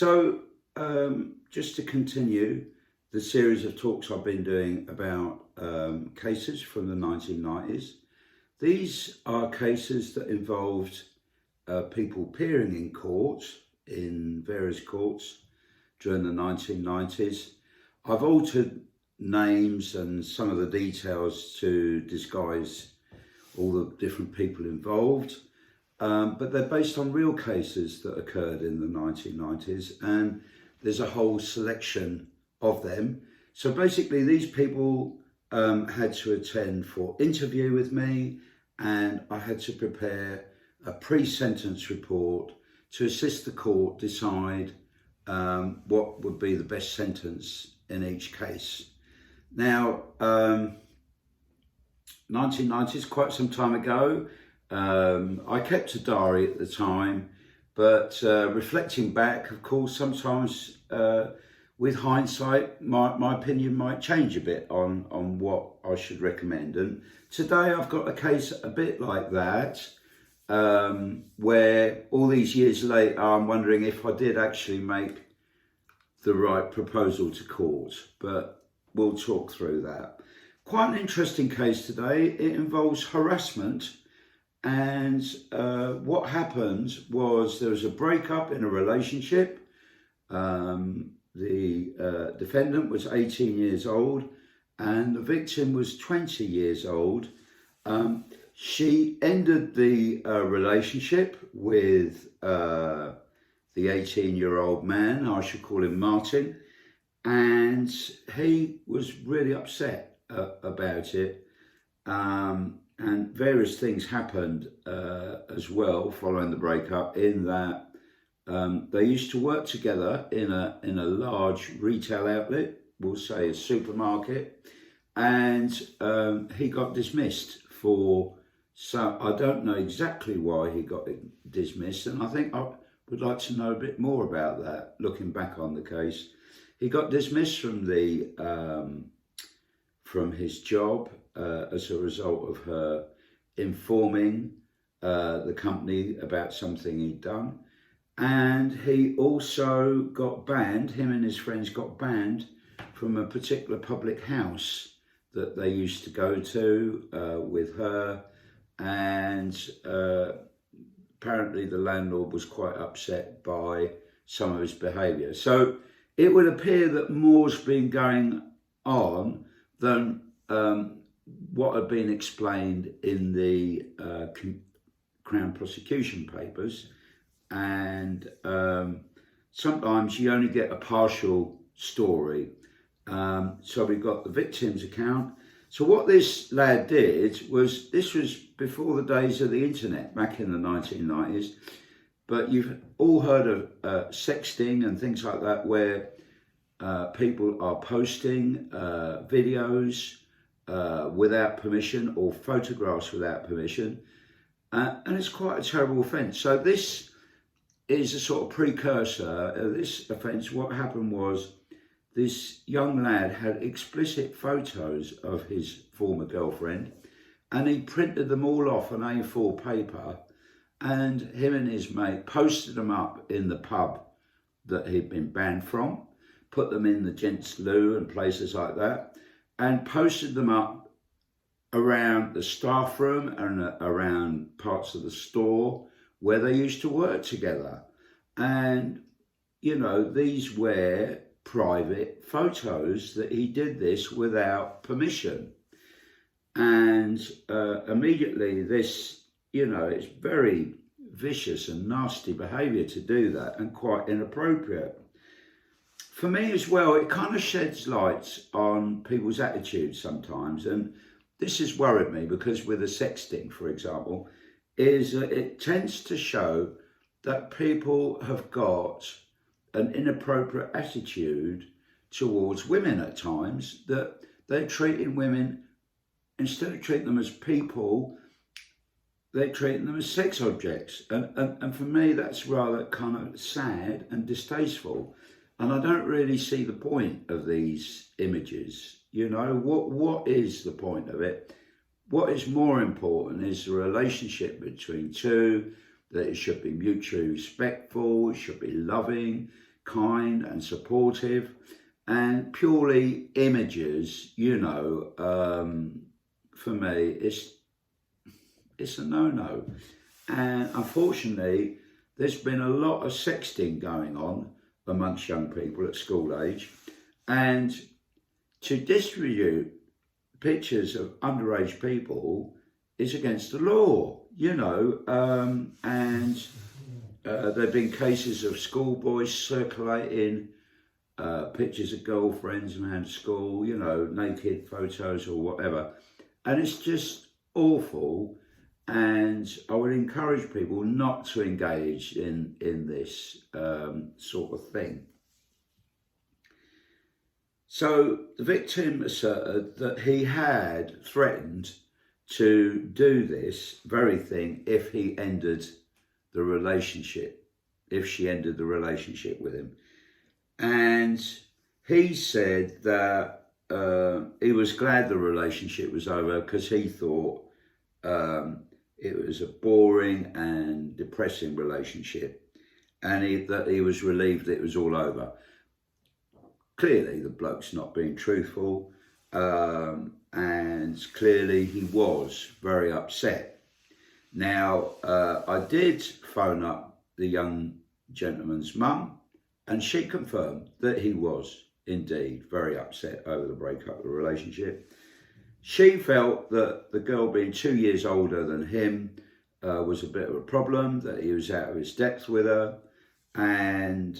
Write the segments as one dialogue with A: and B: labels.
A: So, just to continue the series of talks I've been doing about cases from the 1990s, these are cases that involved people appearing in courts, in various courts during the 1990s. I've altered names and some of the details to disguise all the different people involved. But they're based on real cases that occurred in the 1990s, and there's a whole selection of them. So basically, these people had to attend for interview with me, and I had to prepare a pre-sentence report to assist the court decide what would be the best sentence in each case. Now, 1990s, quite some time ago. I kept a diary at the time, but reflecting back, of course, sometimes with hindsight, my opinion might change a bit on what I should recommend. And today I've got a case a bit like that, where all these years later, I'm wondering if I did actually make the right proposal to court, but we'll talk through that. Quite an interesting case today. It involves harassment. And what happened was there was a breakup in a relationship. The defendant was 18 years old and the victim was 20 years old. She ended the relationship with the 18-year-old man, I should call him Martin, and he was really upset about it. And various things happened as well following the breakup, in that they used to work together in a large retail outlet, we'll say a supermarket, and he got dismissed for some, I don't know exactly why he got dismissed, and I think I would like to know a bit more about that, looking back on the case. He got dismissed from his job as a result of her informing the company about something he'd done. And he also got banned, him and his friends got banned from a particular public house that they used to go to with her. And apparently the landlord was quite upset by some of his behaviour. So it would appear that more's been going on than what had been explained in the Crown prosecution papers. And sometimes you only get a partial story. So we've got the victim's account. So what this lad did was, this was before the days of the internet, back in the 1990s, but you've all heard of sexting and things like that, where people are posting videos without permission, or photographs without permission, and it's quite a terrible offence. So this is a sort of precursor. This offence, what happened was, this young lad had explicit photos of his former girlfriend, and he printed them all off on A4 paper, and him and his mate posted them up in the pub that he'd been banned from, put them in the gents' loo and places like that, and posted them up around the staff room and around parts of the store where they used to work together. And, you know, these were private photos that he did this without permission. And immediately this, you know, it's very vicious and nasty behaviour to do that, and quite inappropriate. For me as well, it kind of sheds light on people's attitudes sometimes, and this has worried me, because with the sexting, for example, is that it tends to show that people have got an inappropriate attitude towards women at times, that they're treating women, instead of treating them as people, they're treating them as sex objects. And for me, that's rather kind of sad and distasteful. And I don't really see the point of these images. You know, what is the point of it? What is more important is the relationship between two, that it should be mutually respectful, it should be loving, kind and supportive, and purely images, you know, for me, it's a no-no. And unfortunately, there's been a lot of sexting going on amongst young people at school age, and to distribute pictures of underage people is against the law, you know, and there have been cases of schoolboys circulating pictures of girlfriends around school, you know, naked photos or whatever. And it's just awful. And I would encourage people not to engage in this sort of thing. So the victim asserted that he had threatened to do this very thing if he ended the relationship, if she ended the relationship with him. And he said that he was glad the relationship was over because he thought it was a boring and depressing relationship, and that he was relieved it was all over. Clearly the bloke's not being truthful, and clearly he was very upset. Now, I did phone up the young gentleman's mum, and she confirmed that he was indeed very upset over the breakup of the relationship. She felt that the girl being 2 years older than him was a bit of a problem, that he was out of his depth with her, and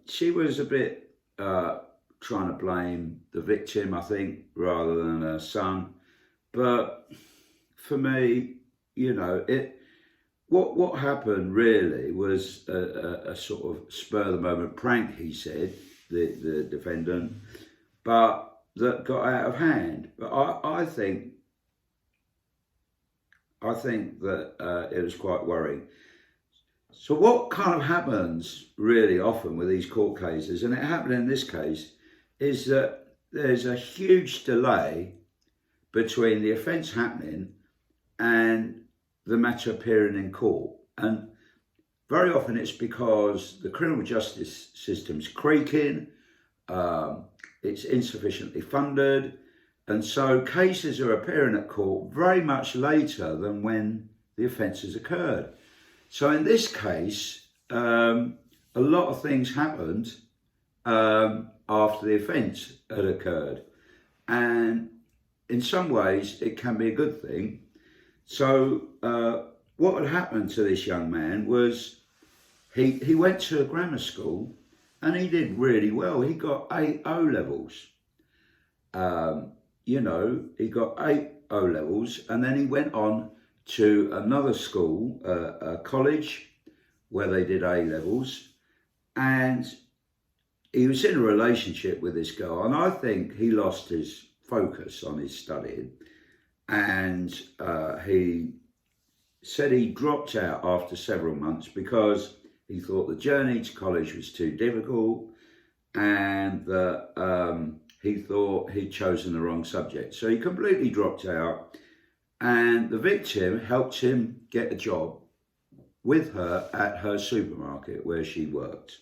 A: she was a bit trying to blame the victim, I think, rather than her son. But for me, you know, what happened really was a sort of spur of the moment prank, he said, the defendant, but that got out of hand. But I think that it was quite worrying. So what kind of happens really often with these court cases, and it happened in this case, is that there's a huge delay between the offence happening and the matter appearing in court. And very often it's because the criminal justice system's creaking, it's insufficiently funded, and so cases are appearing at court very much later than when the offence has occurred. So in this case, a lot of things happened after the offence had occurred. And in some ways, it can be a good thing. So what had happened to this young man was he went to a grammar school and he did really well. He got 8 O-levels. You know, he got 8 O-levels, and then he went on to another school, a college, where they did A-levels, and he was in a relationship with this girl, and I think he lost his focus on his studying, and he said he dropped out after several months because he thought the journey to college was too difficult, and that he thought he'd chosen the wrong subject. So he completely dropped out, and the victim helped him get a job with her at her supermarket where she worked.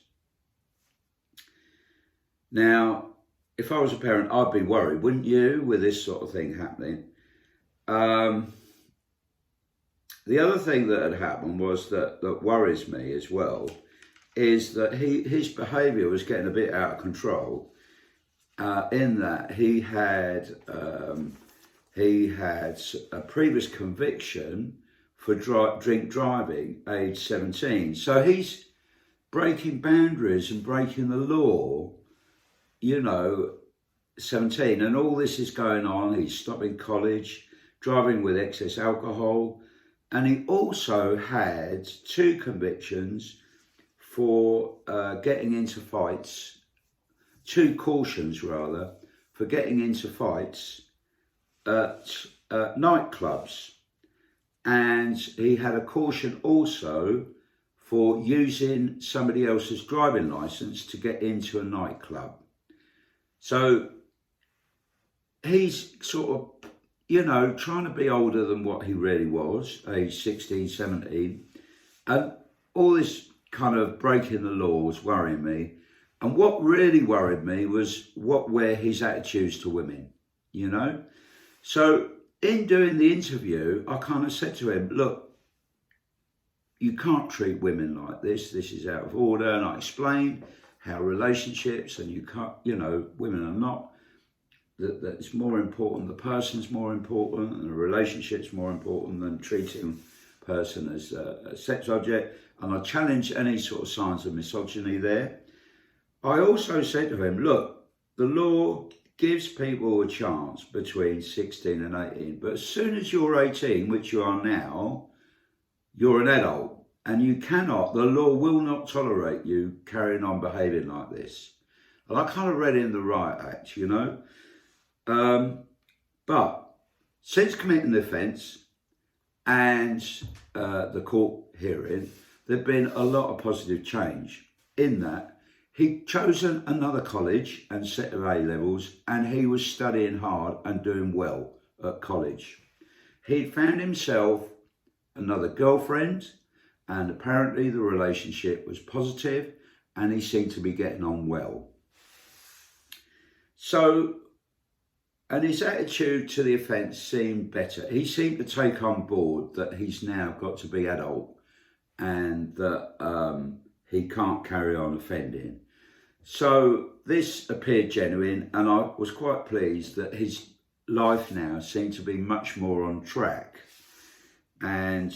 A: Now, if I was a parent, I'd be worried, wouldn't you, with this sort of thing happening? The other thing that had happened was that worries me as well, is that his behaviour was getting a bit out of control, in that he had a previous conviction for drink driving, age 17. So he's breaking boundaries and breaking the law, you know, 17. And all this is going on. He's stopping college, driving with excess alcohol. And he also had 2 convictions for getting into fights, 2 cautions rather, for getting into fights at nightclubs. And he had a caution also for using somebody else's driving licence to get into a nightclub. So he's sort of, you know, trying to be older than what he really was, age 16, 17. And all this kind of breaking the law was worrying me. And what really worried me was what were his attitudes to women, you know? So in doing the interview, I kind of said to him, look, you can't treat women like this. This is out of order. And I explained how relationships, and you can't, you know, women are not, that it's more important, the person's more important, and the relationship's more important than treating a person as a sex object. And I challenged any sort of signs of misogyny there. I also said to him, look, the law gives people a chance between 16 and 18, but as soon as you're 18, which you are now, you're an adult, and you cannot, the law will not tolerate you carrying on behaving like this. And I kind of read in the riot act, you know. But since committing the offence and the court hearing, there's been a lot of positive change in that he'd chosen another college and set of A-levels, and he was studying hard and doing well at college. He'd found himself another girlfriend, and apparently the relationship was positive and he seemed to be getting on well. So, and his attitude to the offence seemed better. He seemed to take on board that he's now got to be adult and that he can't carry on offending. So this appeared genuine, and I was quite pleased that his life now seemed to be much more on track. And,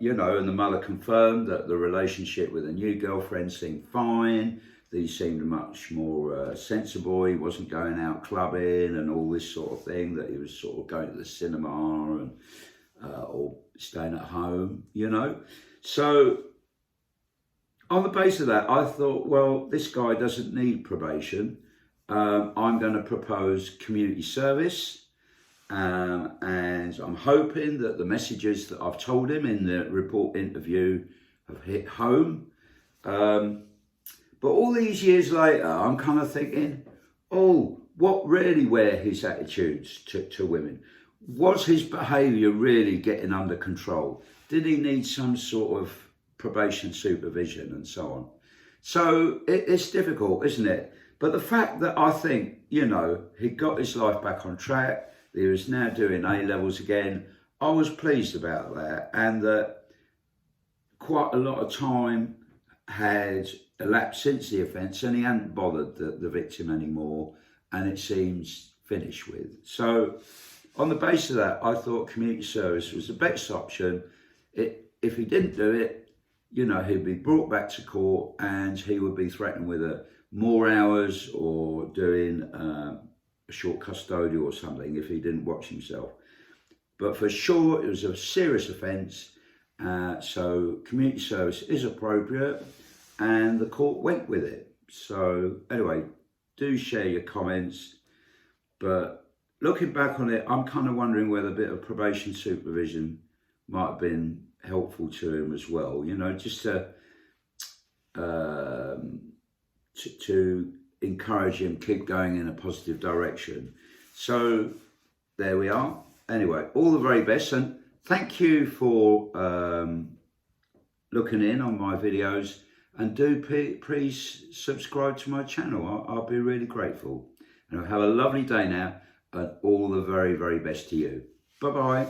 A: you know, and the mother confirmed that the relationship with the new girlfriend seemed fine. He seemed much more sensible. He wasn't going out clubbing and all this sort of thing, that he was sort of going to the cinema and or staying at home, you know. So on the basis of that, I thought, well, this guy doesn't need probation. I'm going to propose community service. And I'm hoping that the messages that I've told him in the report interview have hit home. But all these years later, I'm kind of thinking, oh, what really were his attitudes to women? Was his behaviour really getting under control? Did he need some sort of probation supervision and so on? So it's difficult, isn't it? But the fact that I think, you know, he got his life back on track, he was now doing A-levels again, I was pleased about that, and that quite a lot of time had elapsed since the offence and he hadn't bothered the victim anymore, and it seems finished with. So on the basis of that, I thought community service was the best option. If he didn't do it, you know, he'd be brought back to court and he would be threatened with more hours or doing a short custodial or something if he didn't watch himself. But for sure, it was a serious offence, so community service is appropriate, and the court went with it. So anyway, do share your comments, but looking back on it, I'm kind of wondering whether a bit of probation supervision might have been helpful to him as well, you know, just to encourage him, keep going in a positive direction. So there we are. Anyway, all the very best, and thank you for looking in on my videos, and do please subscribe to my channel. I'll be really grateful. And have a lovely day now, and all the very, very best to you. Bye-bye.